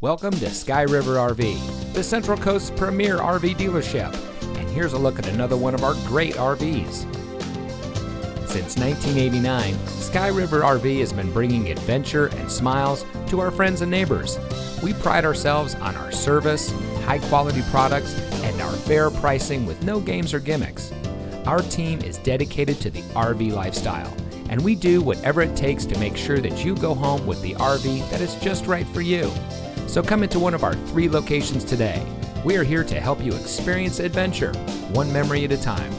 Welcome to Sky River RV, the Central Coast's premier RV dealership. And here's a look at another one of our great RVs. Since 1989, Sky River RV has been bringing adventure and smiles to our friends and neighbors. We pride ourselves on our service, high-quality products, and our fair pricing with no games or gimmicks. Our team is dedicated to the RV lifestyle, and we do whatever it takes to make sure that you go home with the RV that is just right for you. So come into one of our 3 locations today. We are here to help you experience adventure, one memory at a time.